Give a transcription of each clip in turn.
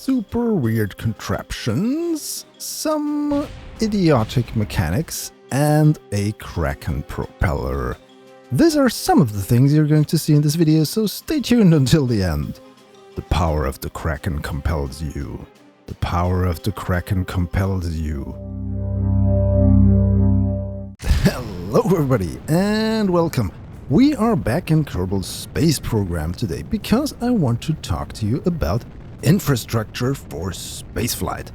super weird contraptions, some idiotic mechanics, and a Kraken propeller. These are some of the things you're going to see in this video, so stay tuned until the end. The power of the Kraken compels you. The power of the Kraken compels you. Hello everybody, and welcome. We are back in Kerbal Space Program today because I want to talk to you about infrastructure for spaceflight.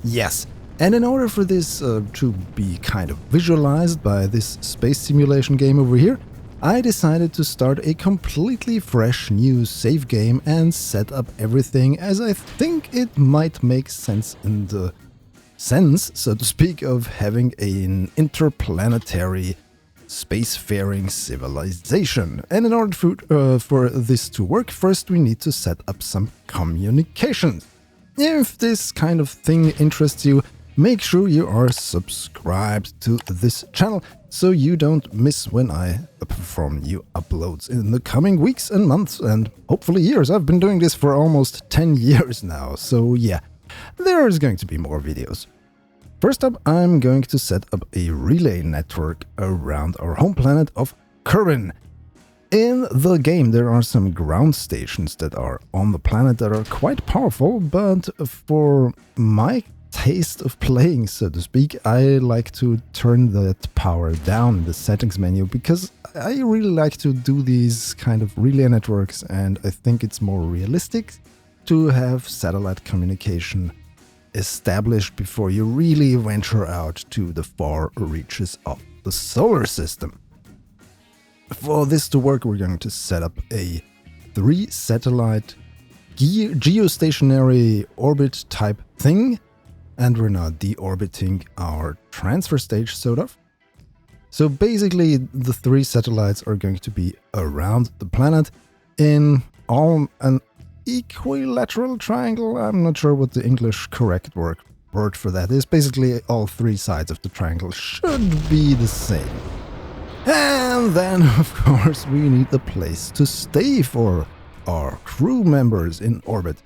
Yes, and in order for this to be kind of visualized by this space simulation game over here, I decided to start a completely fresh new save game and set up everything as I think it might make sense in the sense, so to speak, of having an interplanetary spacefaring civilization. And in order for this to work, first we need to set up some communications. If this kind of thing interests you, make sure you are subscribed to this channel so you don't miss when I perform new uploads in the coming weeks and months and hopefully years. I've been doing this for almost 10 years now, so yeah, there's going to be more videos. First up, I'm going to set up a relay network around our home planet of Kerbin. In the game, there are some ground stations that are on the planet that are quite powerful, but for my taste of playing, so to speak, I like to turn that power down in the settings menu because I really like to do these kind of relay networks, and I think it's more realistic to have satellite communication established before you really venture out to the far reaches of the solar system. For this to work, we're going to set up a 3-satellite geostationary orbit type thing, and we're now deorbiting our transfer stage, sort of. So basically, the 3 satellites are going to be around the planet in all an equilateral triangle. I'm not sure what the English correct word for that is. Basically, all 3 sides of the triangle should be the same. And then, of course, we need a place to stay for our crew members in orbit.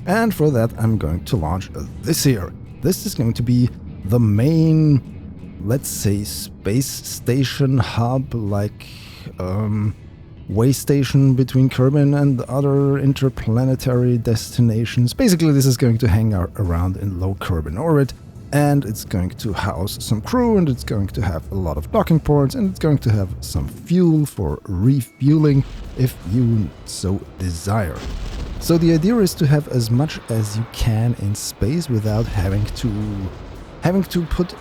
And for that, I'm going to launch this here. This is going to be the main, let's say, space station hub, like way station between Kerbin and other interplanetary destinations. Basically, this is going to hang out around in low Kerbin orbit, and it's going to house some crew, and it's going to have a lot of docking ports, and it's going to have some fuel for refueling if you so desire. So the idea is to have as much as you can in space without having to put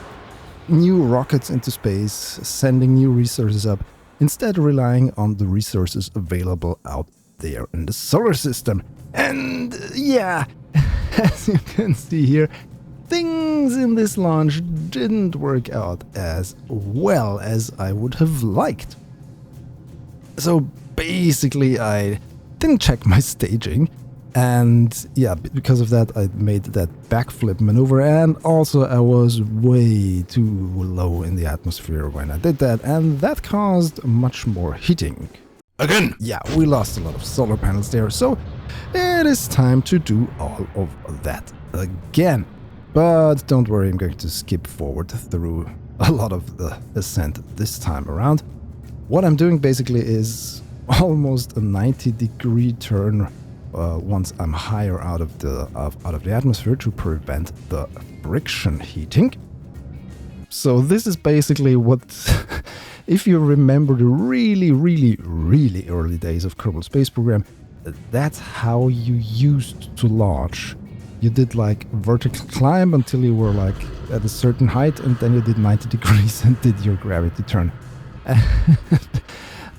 new rockets into space, sending new resources up, instead relying on the resources available out there in the solar system. And yeah, as you can see here, things in this launch didn't work out as well as I would have liked. So basically I didn't check my staging, and yeah, because of that I made that backflip maneuver, and also I was way too low in the atmosphere when I did that, and that caused much more heating. Again, yeah, we lost a lot of solar panels there, so it is time to do all of that again. But don't worry, I'm going to skip forward through a lot of the ascent this time around. What I'm doing basically is almost a 90-degree turn once I'm higher out of the atmosphere to prevent the friction heating. So this is basically what, if you remember the really early days of Kerbal Space Program, that's how you used to launch. You did like vertical climb until you were like at a certain height, and then you did 90 degrees and did your gravity turn.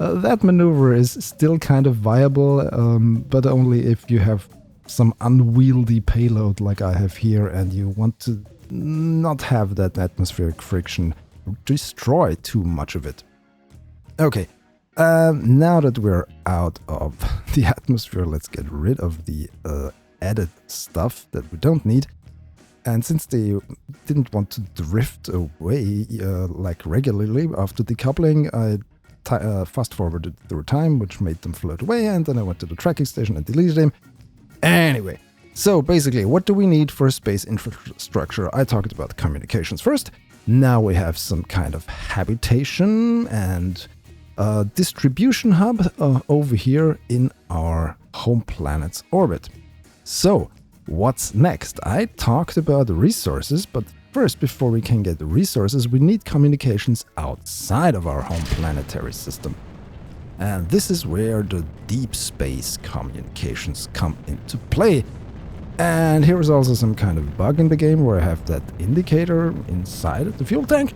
That maneuver is still kind of viable, but only if you have some unwieldy payload like I have here and you want to not have that atmospheric friction destroy too much of it. Okay, now that we're out of the atmosphere, let's get rid of the added stuff that we don't need. And since they didn't want to drift away like regularly after decoupling, I fast forwarded through time, which made them float away, and then I went to the tracking station and deleted them. Anyway, So basically, what do we need for space infrastructure? I talked about communications first. Now we have some kind of habitation and distribution hub over here in our home planet's orbit. So what's next? I talked about the resources, but first, before we can get the resources, we need communications outside of our home planetary system. And this is where the deep space communications come into play. And here's also some kind of bug in the game where I have that indicator inside the fuel tank.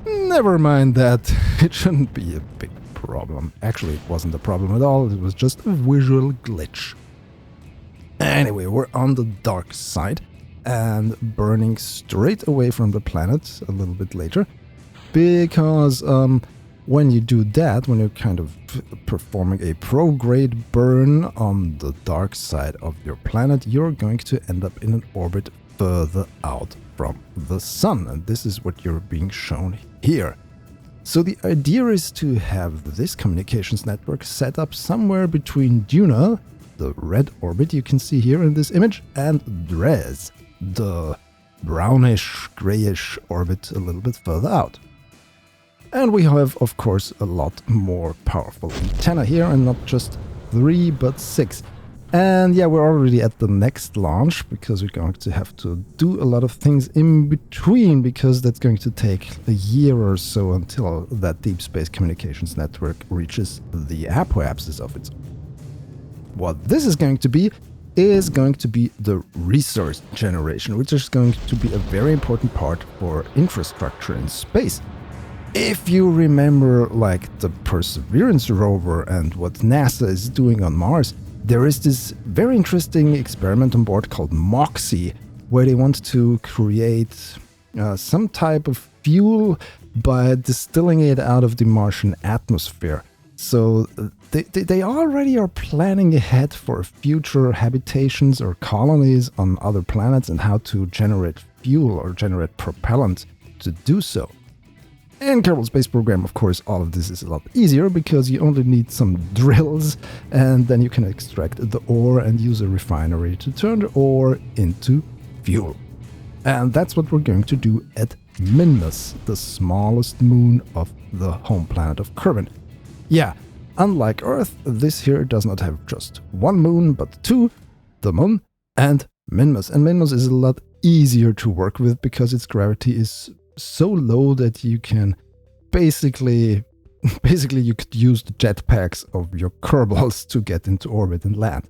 Never mind that, it shouldn't be a big problem. Actually, it wasn't a problem at all, it was just a visual glitch. Anyway, we're on the dark side and burning straight away from the planet a little bit later. Because when you do that, when you're kind of performing a pro-grade burn on the dark side of your planet, you're going to end up in an orbit further out from the sun. And this is what you're being shown here. So the idea is to have this communications network set up somewhere between Duna, the red orbit you can see here in this image, and Dres, the brownish, grayish orbit a little bit further out. And we have, of course, a lot more powerful antenna here, and not just 3, but 6. And yeah, we're already at the next launch, because we're going to have to do a lot of things in between, because that's going to take a year or so until that deep space communications network reaches the apoapsis of its. What this is going to be the resource generation, which is going to be a very important part for infrastructure in space. If you remember, like, the Perseverance rover and what NASA is doing on Mars, there is this very interesting experiment on board called MOXIE, where they want to create some type of fuel by distilling it out of the Martian atmosphere. So they already are planning ahead for future habitations or colonies on other planets and how to generate fuel or generate propellant to do so. In Kerbal Space Program, of course, all of this is a lot easier because you only need some drills and then you can extract the ore and use a refinery to turn the ore into fuel. And that's what we're going to do at Minmus, the smallest moon of the home planet of Kerbin. Yeah, unlike Earth, this here does not have just one moon, but 2, the Moon and Minmus. And Minmus is a lot easier to work with because its gravity is so low that you can basically you could use the jetpacks of your Kerbals to get into orbit and land.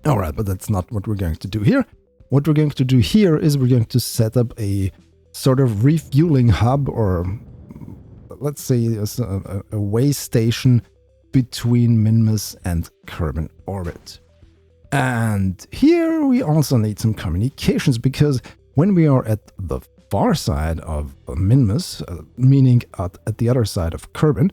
Alright, but that's not what we're going to do here. What we're going to do here is we're going to set up a sort of refueling hub, or let's say a way station between Minmus and Kerbin orbit. And here we also need some communications, because when we are at the far side of Minmus, meaning at the other side of Kerbin,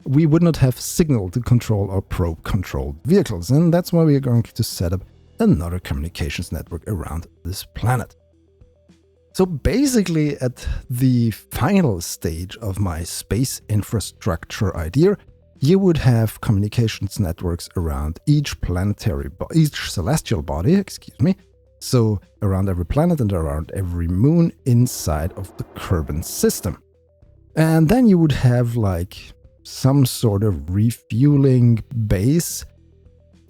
we would not have signal to control our probe-controlled vehicles, and that's why we are going to set up another communications network around this planet. So basically, at the final stage of my space infrastructure idea, you would have communications networks around each celestial body, so around every planet and around every moon inside of the Kerbin system. And then you would have like some sort of refueling base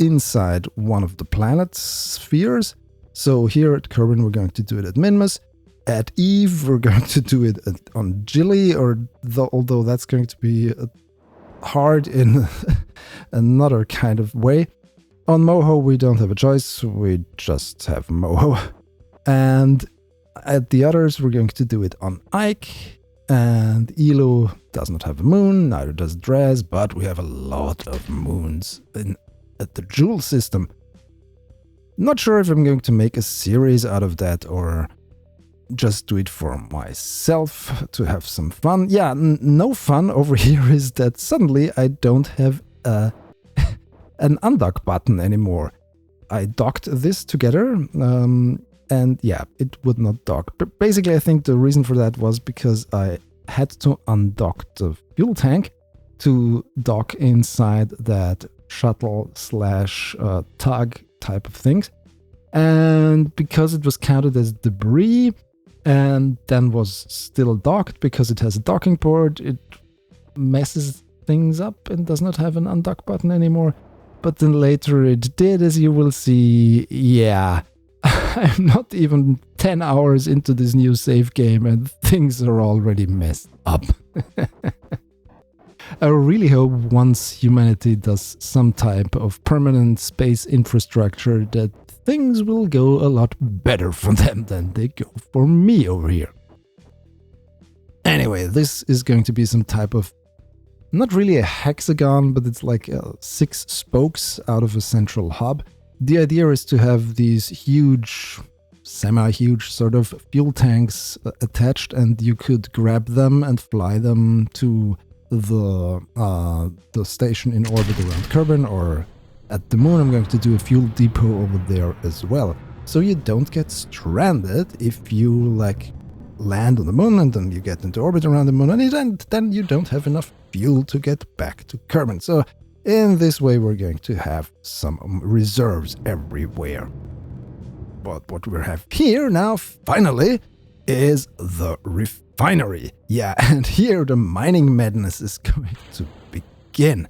inside one of the planet's spheres. So here at Kerbin we're going to do it at Minmus. At Eve we're going to do it on Gilly, although that's going to be hard in another kind of way. On Moho we don't have a choice, we just have Moho. And at the others we're going to do it on Ike, and Elu does not have a moon, neither does Dres, but we have a lot of moons at the Joule system. Not sure if I'm going to make a series out of that or just do it for myself to have some fun. Yeah, no fun over here is that suddenly I don't have an undock button anymore. I docked this together, and yeah, it would not dock. But basically, I think the reason for that was because I had to undock the fuel tank to dock inside that shuttle / tug type of things. And because it was counted as debris and then was still docked because it has a docking port, it messes things up and does not have an undock button anymore. But then later it did, as you will see. Yeah, I'm not even 10 hours into this new save game and things are already messed up. I really hope once humanity does some type of permanent space infrastructure that things will go a lot better for them than they go for me over here. Anyway, this is going to be some type of, not really a hexagon, but it's like 6 spokes out of a central hub. The idea is to have these huge, semi-huge sort of fuel tanks attached, and you could grab them and fly them to the station in orbit around Kerbal, or at the moon. I'm going to do a fuel depot over there as well, so you don't get stranded if you like land on the moon and then you get into orbit around the moon and then you don't have enough fuel to get back to Kerbal. So in this way we're going to have some reserves everywhere. But what we have here now finally is the refinery. Yeah, and here the mining madness is going to begin.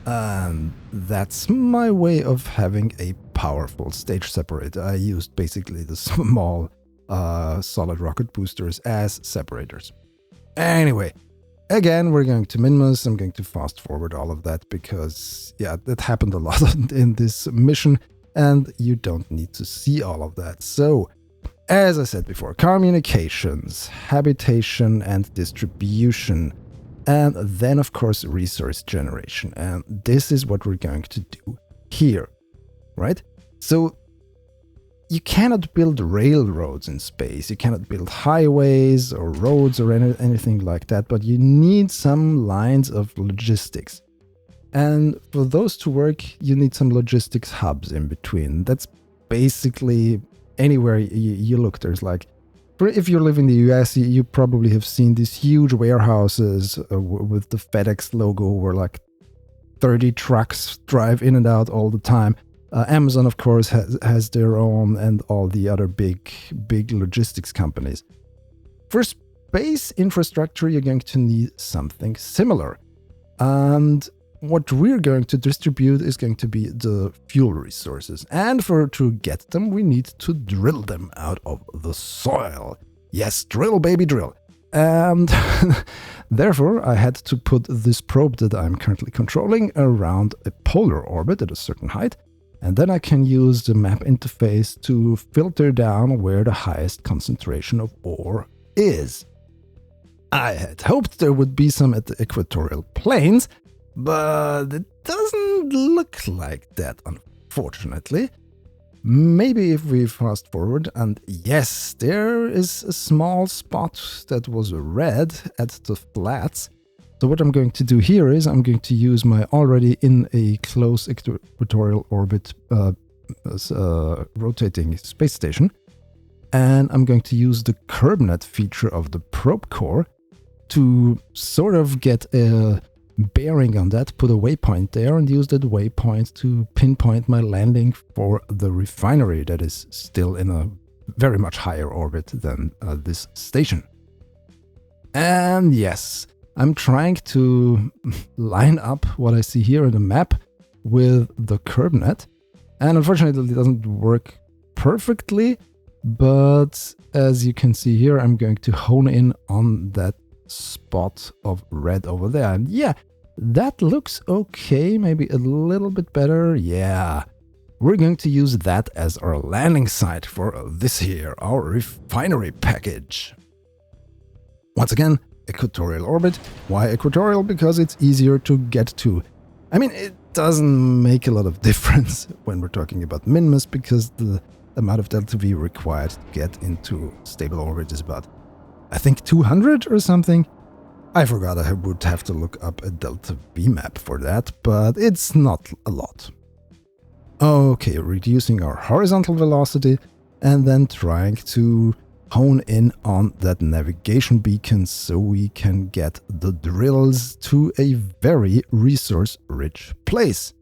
And that's my way of having a powerful stage separator. I used basically the small solid rocket boosters as separators. Anyway, again, we're going to Minmus. I'm going to fast forward all of that because, yeah, that happened a lot in this mission and you don't need to see all of that. So, as I said before, communications, habitation and distribution, and then of course resource generation. And this is what we're going to do here, right? So you cannot build railroads in space, you cannot build highways or roads or anything like that, but you need some lines of logistics. And for those to work, you need some logistics hubs in between. That's basically anywhere you look. There's like, if you live in the US, you probably have seen these huge warehouses with the FedEx logo where like 30 trucks drive in and out all the time. Amazon, of course, has their own, and all the other big logistics companies. For space infrastructure, you're going to need something similar. And what we're going to distribute is going to be the fuel resources. And to get them, we need to drill them out of the soil. Yes, drill, baby, drill. And therefore, I had to put this probe that I'm currently controlling around a polar orbit at a certain height. And then I can use the map interface to filter down where the highest concentration of ore is. I had hoped there would be some at the equatorial plains, but it doesn't look like that, unfortunately. Maybe if we fast forward, and yes, there is a small spot that was red at the flats. So what I'm going to do here is I'm going to use my already in a close equatorial orbit rotating space station. And I'm going to use the CurbNet feature of the probe core to sort of get a bearing on that, put a waypoint there, and use that waypoint to pinpoint my landing for the refinery that is still in a very much higher orbit than this station. And yes, I'm trying to line up what I see here on the map with the CurbNet, and unfortunately it doesn't work perfectly, but as you can see here, I'm going to hone in on that spot of red over there. And yeah, that looks okay, maybe a little bit better. Yeah, we're going to use that as our landing site for this here, our refinery package. Once again, equatorial orbit. Why equatorial? Because it's easier to get to. I mean, it doesn't make a lot of difference when we're talking about Minmus, because the amount of delta V required to get into stable orbit is about, I think, 200 or something. I forgot, I would have to look up a delta V map for that, but it's not a lot. Okay, reducing our horizontal velocity and then trying to hone in on that navigation beacon so we can get the drills to a very resource-rich place.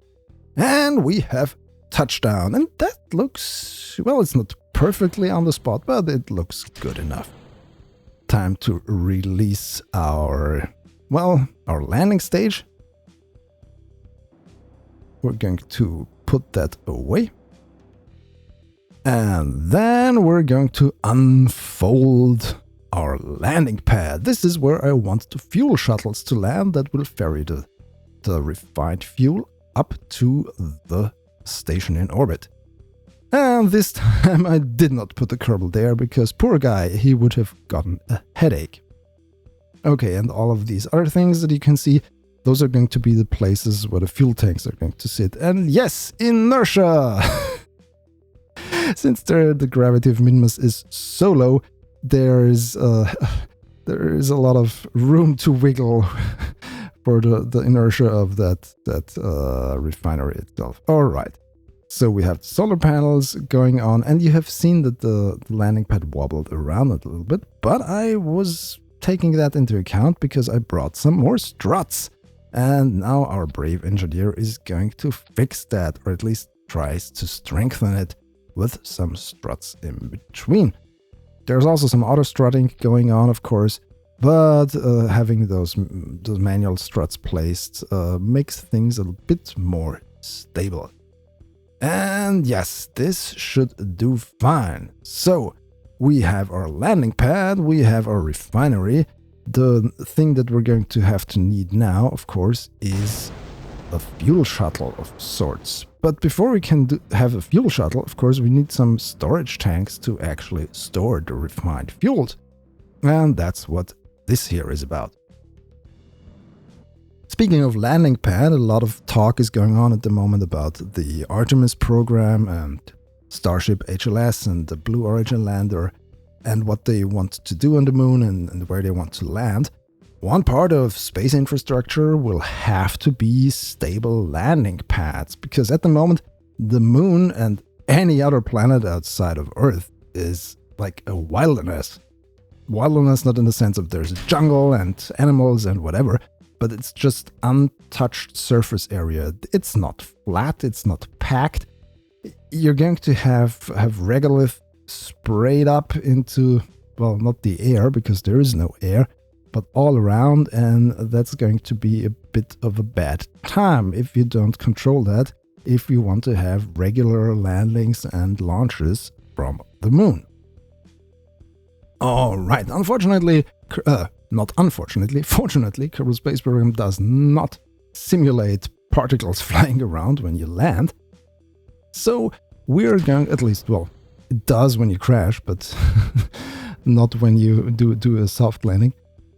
And we have touchdown. And that looks, well, it's not perfectly on the spot, but it looks good enough. Time to release our landing stage. We're going to put that away. And then we're going to unfold our landing pad. This is where I want the fuel shuttles to land that will ferry the refined fuel up to the station in orbit. And this time I did not put the Kerbal there because poor guy, he would have gotten a headache. Okay, and all of these other things that you can see, those are going to be the places where the fuel tanks are going to sit. And yes, inertia! Since the gravity of Minmus is so low, there is a lot of room to wiggle for the inertia of that refinery itself. All right, so we have solar panels going on, and you have seen that the landing pad wobbled around a little bit, but I was taking that into account because I brought some more struts. And now our brave engineer is going to fix that, or at least tries to strengthen it with some struts in between. There's also some auto strutting going on, of course, but having those manual struts placed makes things a bit more stable. And yes, this should do fine. So we have our landing pad, we have our refinery. The thing that we're going to have to need now, of course, is a fuel shuttle of sorts. But before we can have a fuel shuttle, of course, we need some storage tanks to actually store the refined fuels. And that's what this here is about. Speaking of landing pad, a lot of talk is going on at the moment about the Artemis program and Starship HLS and the Blue Origin lander and what they want to do on the moon and where they want to land. One part of space infrastructure will have to be stable landing pads, because at the moment, the moon and any other planet outside of Earth is like a wilderness. Wilderness not in the sense of there's a jungle and animals and whatever, but it's just untouched surface area. It's not flat, it's not packed. You're going to have regolith sprayed up into, well, not the air, because there is no air, but all around, and that's going to be a bit of a bad time if you don't control that, if you want to have regular landings and launches from the moon. Alright, fortunately, Kerbal Space Program does not simulate particles flying around when you land. So we're going, at least, well, it does when you crash, but not when you do a soft landing.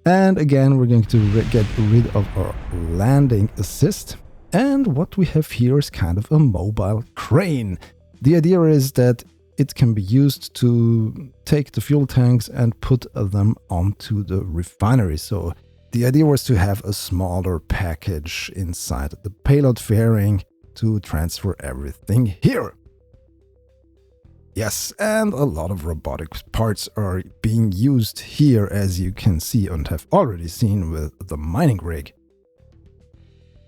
And again, we're going to get rid of our landing assist. And what we have here is kind of a mobile crane. The idea is that it can be used to take the fuel tanks and put them onto the refinery. So the idea was to have a smaller package inside the payload fairing to transfer everything here. Yes, and a lot of robotic parts are being used here, as you can see and have already seen with the mining rig.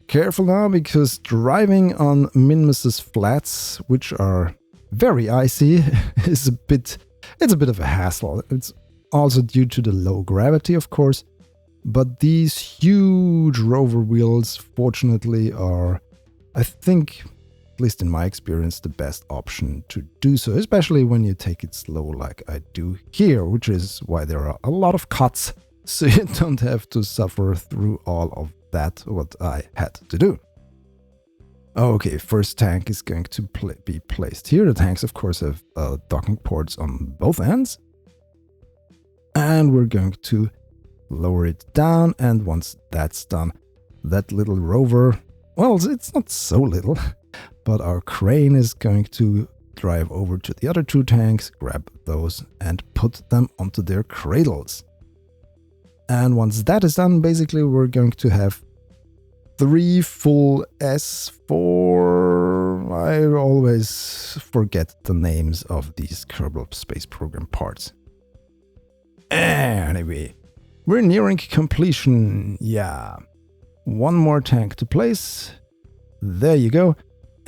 Careful now, because driving on Minmus's flats, which are very icy, is a bit of a hassle. It's also due to the low gravity, of course, but these huge rover wheels, fortunately, are, I think, at least in my experience, the best option to do so, especially when you take it slow like I do here, which is why there are a lot of cuts, so you don't have to suffer through all of that, what I had to do. Okay, first tank is going to be placed here. The tanks, of course, have docking ports on both ends. And we're going to lower it down, and once that's done, that little rover, well, it's not so little, but our crane is going to drive over to the other two tanks, grab those, and put them onto their cradles. And once that is done, basically we're going to have 3 full S4... I always forget the names of these Kerbal Space Program parts. Anyway, we're nearing completion, yeah. One more tank to place. There you go.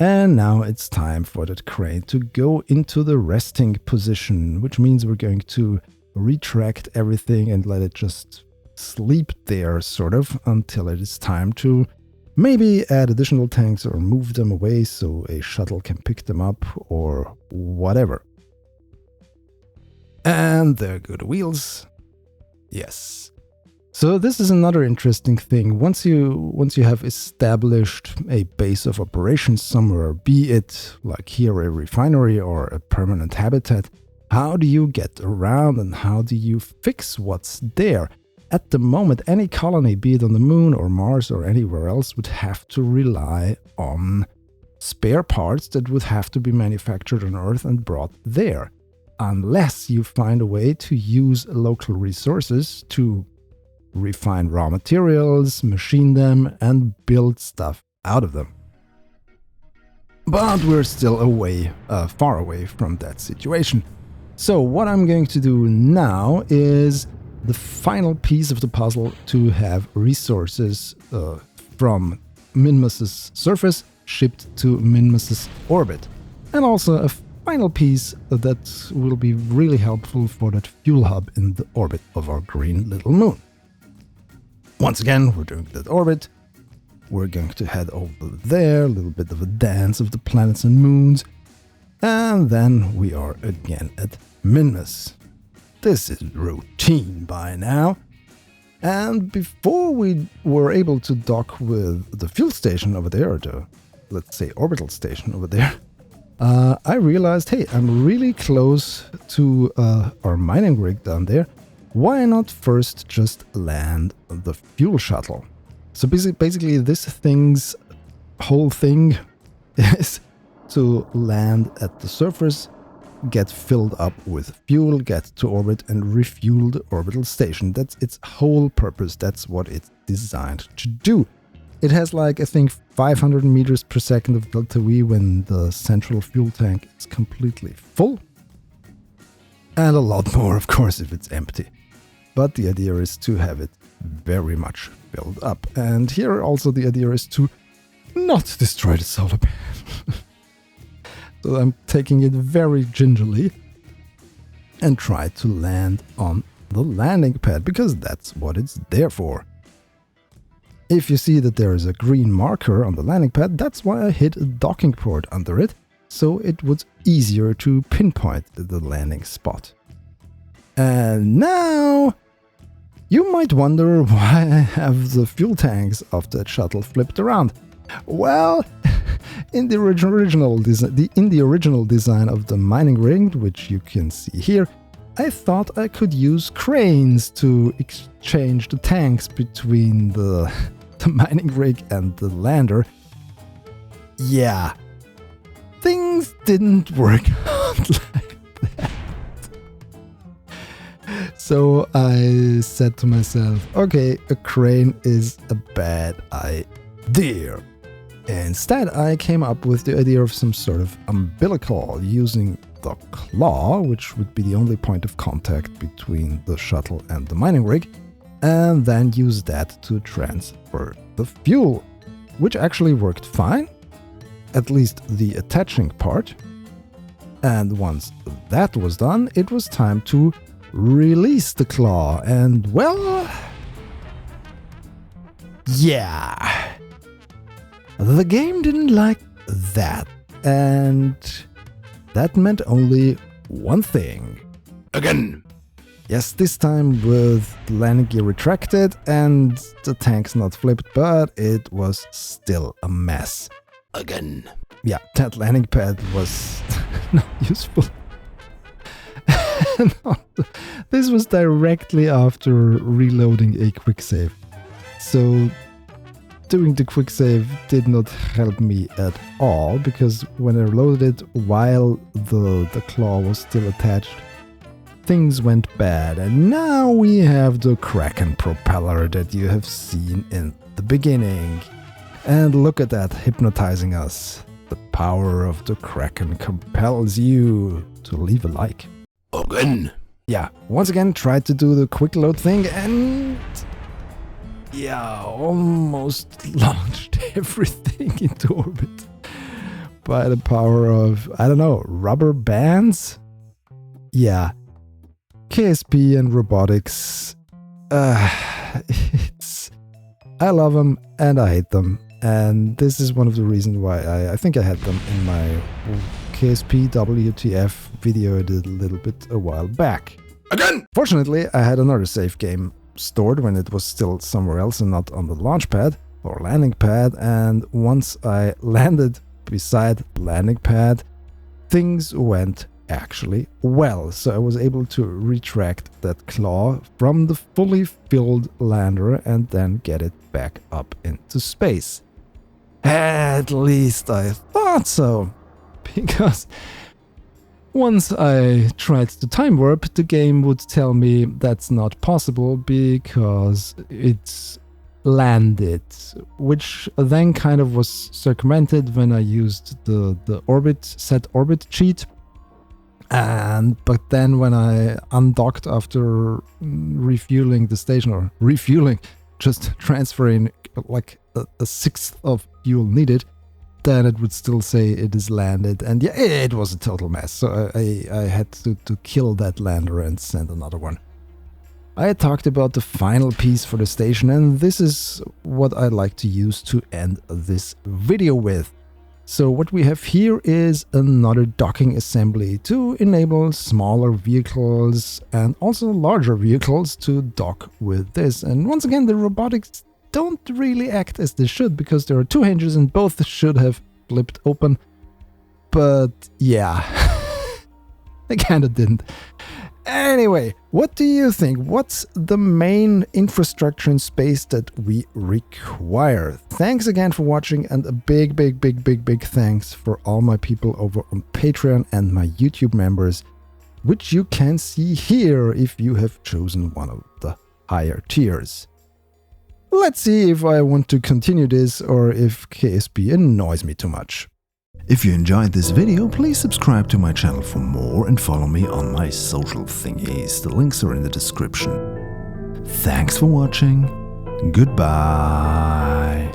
And now it's time for that crane to go into the resting position, which means we're going to retract everything and let it just sleep there, sort of, until it is time to maybe add additional tanks or move them away so a shuttle can pick them up or whatever. And there go the wheels. Yes. So this is another interesting thing. Once you have established a base of operations somewhere, be it like here a refinery or a permanent habitat, how do you get around and how do you fix what's there? At the moment, any colony, be it on the moon or Mars or anywhere else, would have to rely on spare parts that would have to be manufactured on Earth and brought there, unless you find a way to use local resources to refine raw materials, machine them, and build stuff out of them. But we're still far away from that situation. So what I'm going to do now is the final piece of the puzzle to have resources from Minmus's surface shipped to Minmus's orbit. And also a final piece that will be really helpful for that fuel hub in the orbit of our green little moon. Once again, we're doing that orbit. We're going to head over there, a little bit of a dance of the planets and moons. And then we are again at Minmus. This is routine by now. And before we were able to dock with the fuel station over there, or the, let's say, orbital station over there, I realized, hey, I'm really close to our mining rig down there. Why not first just land the fuel shuttle? So basically this whole thing is to land at the surface, get filled up with fuel, get to orbit and refuel the orbital station. That's its whole purpose. That's what it's designed to do. It has like, I think, 500 meters per second of delta V when the central fuel tank is completely full. And a lot more, of course, if it's empty. But the idea is to have it very much filled up. And here also the idea is to not destroy the solar panel. So I'm taking it very gingerly and try to land on the landing pad, because that's what it's there for. If you see that there is a green marker on the landing pad, that's why I hid a docking port under it, so it was easier to pinpoint the landing spot. And now you might wonder why I have the fuel tanks of that shuttle flipped around. Well, in the original design of the mining rig, which you can see here, I thought I could use cranes to exchange the tanks between the mining rig and the lander. Yeah, things didn't work out like that. So I said to myself, okay, a crane is a bad idea. Instead, I came up with the idea of some sort of umbilical using the claw, which would be the only point of contact between the shuttle and the mining rig, and then use that to transfer the fuel, which actually worked fine, at least the attaching part. And once that was done, it was time to release the claw, and well, yeah. The game didn't like that, and that meant only one thing. Again! Yes, this time with the landing gear retracted and the tanks not flipped, but it was still a mess. Again. Yeah, that landing pad was not useful. This was directly after reloading a quick save. So doing the quick save did not help me at all, because when I loaded it while the claw was still attached, things went bad. And now we have the Kraken propeller that you have seen in the beginning. And look at that, hypnotizing us. The power of the Kraken compels you to leave a like. Again. Yeah, once again tried to do the quick load thing and yeah, almost launched everything into orbit. by the power of, I don't know, rubber bands? Yeah. KSP and robotics. I love them and I hate them. And this is one of the reasons why I think I had them in my KSP WTF video I did a little bit a while back. Again! Fortunately, I had another save game stored when it was still somewhere else and not on the launch pad or landing pad, and once I landed beside the landing pad, things went actually well. So I was able to retract that claw from the fully filled lander and then get it back up into space. At least I thought so, because once I tried to time warp, the game would tell me that's not possible because it's landed, which then kind of was circumvented when I used the set orbit cheat. But then when I undocked after refueling the station, or refueling, just transferring like a sixth of fuel needed, then it would still say it is landed. And yeah, it was a total mess. So I had to kill that lander and send another one. I talked about the final piece for the station, and this is what I like to use to end this video with. So what we have here is another docking assembly to enable smaller vehicles and also larger vehicles to dock with this. And once again, the robotics don't really act as they should, because there are two hinges and both should have flipped open. But yeah, they kind of didn't. Anyway, what do you think? What's the main infrastructure in space that we require? Thanks again for watching, and a big thanks for all my people over on Patreon and my YouTube members, which you can see here if you have chosen one of the higher tiers. Let's see if I want to continue this or if KSP annoys me too much. If you enjoyed this video, please subscribe to my channel for more and follow me on my social thingies. The links are in the description. Thanks for watching. Goodbye.